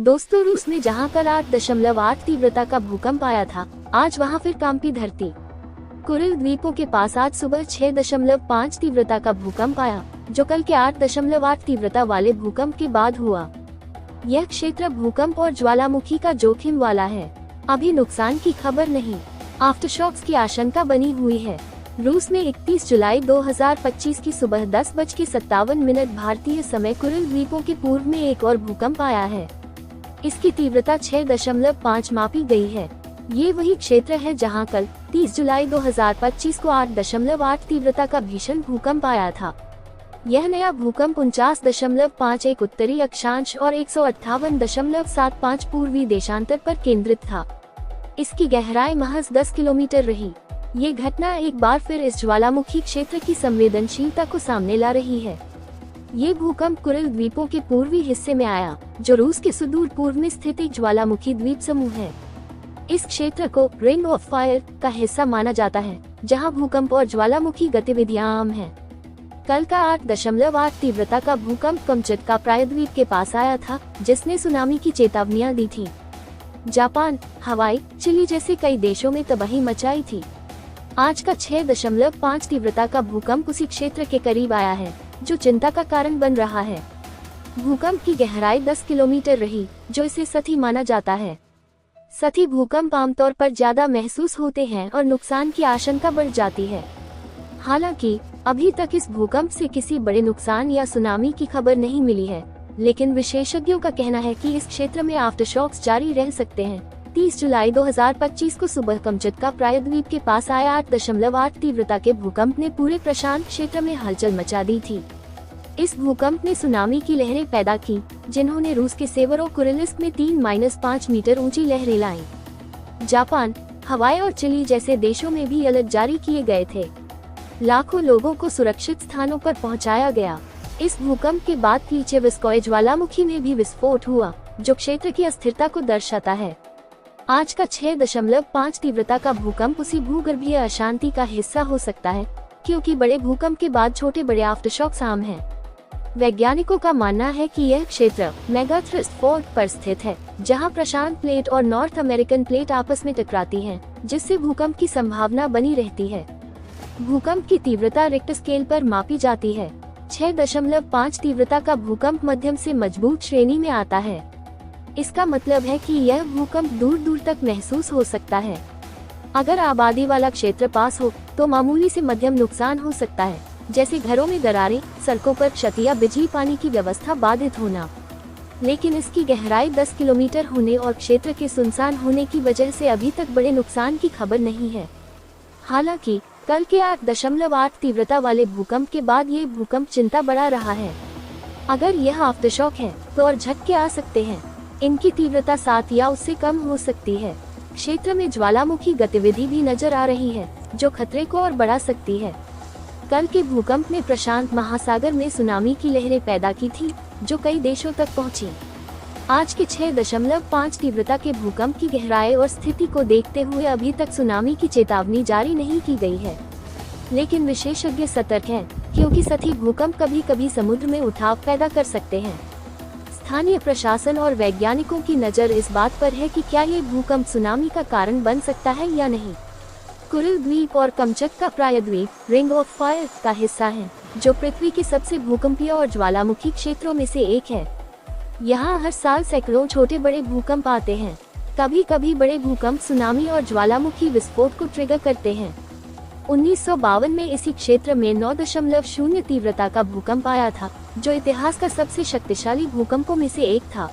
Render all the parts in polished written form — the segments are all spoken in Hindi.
दोस्तों, रूस में जहां कल 8.8 तीव्रता का भूकंप आया था, आज वहां फिर कांपी धरती। कुरिल द्वीपों के पास आज सुबह 6.5 तीव्रता का भूकंप आया, जो कल के 8.8 तीव्रता वाले भूकंप के बाद हुआ। यह क्षेत्र भूकंप और ज्वालामुखी का जोखिम वाला है। अभी नुकसान की खबर नहीं, आफ्टरशॉक्स की आशंका बनी हुई है। रूस में 31 जुलाई 2025 की सुबह 10:57 भारतीय समय कुरिल द्वीपों के पूर्व में एक और भूकंप आया है। इसकी तीव्रता 6.5 मापी गई है। ये वही क्षेत्र है जहां कल 30 जुलाई 2025 को 8.8 तीव्रता का भीषण भूकंप आया था। यह नया भूकंप 49.51 उत्तरी अक्षांश और 158.75 पूर्वी देशांतर पर केंद्रित था। इसकी गहराई महज 10 किलोमीटर रही। ये घटना एक बार फिर इस ज्वालामुखी क्षेत्र की संवेदनशीलता को सामने ला रही है। ये भूकंप कुरिल द्वीपों के पूर्वी हिस्से में आया, जो रूस के सुदूर पूर्व में स्थित एक ज्वालामुखी द्वीप समूह है। इस क्षेत्र को रिंग ऑफ फायर का हिस्सा माना जाता है, जहां भूकंप और ज्वालामुखी गतिविधियां आम हैं। कल का 8.8 तीव्रता का भूकंप कमचटका प्रायद्वीप के पास आया था, जिसने सुनामी की चेतावनियां दी थी। जापान, हवाई, चिली जैसे कई देशों में तबाही मचाई थी। आज का 6.5 तीव्रता का भूकंप उसी क्षेत्र के करीब आया है, जो चिंता का कारण बन रहा है। भूकंप की गहराई 10 किलोमीटर रही, जो इसे सतही माना जाता है। सतही भूकंप आमतौर पर ज्यादा महसूस होते हैं और नुकसान की आशंका बढ़ जाती है। हालांकि अभी तक इस भूकंप से किसी बड़े नुकसान या सुनामी की खबर नहीं मिली है, लेकिन विशेषज्ञों का कहना है कि इस क्षेत्र में आफ्टरशॉक्स जारी रह सकते हैं। 30 जुलाई 2025 को सुबह कमचटका प्रायद्वीप के पास आया 8.8 तीव्रता के भूकंप ने पूरे प्रशांत क्षेत्र में हलचल मचा दी थी। इस भूकंप ने सुनामी की लहरें पैदा की, जिन्होंने रूस के सेवरो कुरिल्स्क में 3-5 मीटर ऊंची लहरें लाईं। जापान, हवाई और चिली जैसे देशों में भी अलर्ट जारी किए गए थे। लाखों लोगों को सुरक्षित स्थानों पर पहुंचाया गया। इस भूकंप के बाद क्लीचेविस्कोय ज्वालामुखी में भी विस्फोट हुआ, जो क्षेत्र की अस्थिरता को दर्शाता है। आज का 6.5 तीव्रता का भूकंप उसी भूगर्भीय अशांति का हिस्सा हो सकता है, क्योंकि बड़े भूकंप के बाद छोटे बड़े आफ्टरशॉक्स आम हैं। वैज्ञानिकों का मानना है कि यह क्षेत्र मेगाथ्रिस्ट फोर्ट पर स्थित है, जहां प्रशांत प्लेट और नॉर्थ अमेरिकन प्लेट आपस में टकराती हैं, जिससे भूकंप की संभावना बनी रहती है। भूकंप की तीव्रता रिक्टर स्केल पर मापी जाती है। 6.5 तीव्रता का भूकंप मध्यम से मजबूत श्रेणी में आता है। इसका मतलब है कि यह भूकंप दूर दूर तक महसूस हो सकता है। अगर आबादी वाला क्षेत्र पास हो, तो मामूली से मध्यम नुकसान हो सकता है, जैसे घरों में दरारें, सड़कों पर क्षति या बिजली पानी की व्यवस्था बाधित होना। लेकिन इसकी गहराई 10 किलोमीटर होने और क्षेत्र के सुनसान होने की वजह से अभी तक बड़े नुकसान की खबर नहीं है। हालांकि कल के 8.8 तीव्रता वाले भूकंप के बाद ये भूकंप चिंता बढ़ा रहा है। अगर यह आफ्टरशॉक है, तो और झटके आ सकते हैं। इनकी तीव्रता 7 या उससे कम हो सकती है। क्षेत्र में ज्वालामुखी गतिविधि भी नजर आ रही है, जो खतरे को और बढ़ा सकती है। कल के भूकंप ने प्रशांत महासागर में सुनामी की लहरें पैदा की थी, जो कई देशों तक पहुंची। आज के 6.5 तीव्रता के भूकंप की गहराई और स्थिति को देखते हुए अभी तक सुनामी की चेतावनी जारी नहीं की गई है, लेकिन विशेषज्ञ सतर्क हैं, क्योंकि सतही भूकंप कभी कभी समुद्र में उठाव पैदा कर सकते हैं। स्थानीय प्रशासन और वैज्ञानिकों की नज़र इस बात पर है कि क्या ये भूकंप सुनामी का कारण बन सकता है या नहीं। कुरिल द्वीप और कमचटका प्रायद्वीप रिंग ऑफ फायर का हिस्सा हैं, जो पृथ्वी के सबसे भूकंपीय और ज्वालामुखी क्षेत्रों में से एक है। यहाँ हर साल सैकड़ों छोटे बड़े भूकंप आते हैं। कभी कभी बड़े भूकंप सुनामी और ज्वालामुखी विस्फोट को ट्रिगर करते हैं। 1952 में इसी क्षेत्र में 9.0 तीव्रता का भूकंप आया था, जो इतिहास का सबसे शक्तिशाली भूकंपों में से एक था।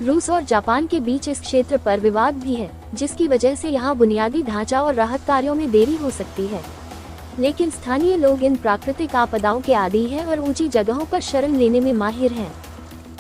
रूस और जापान के बीच इस क्षेत्र पर विवाद भी है, जिसकी वजह से यहाँ बुनियादी ढांचा और राहत कार्यों में देरी हो सकती है। लेकिन स्थानीय लोग इन प्राकृतिक आपदाओं के आदी हैं और ऊंची जगहों पर शरण लेने में माहिर हैं।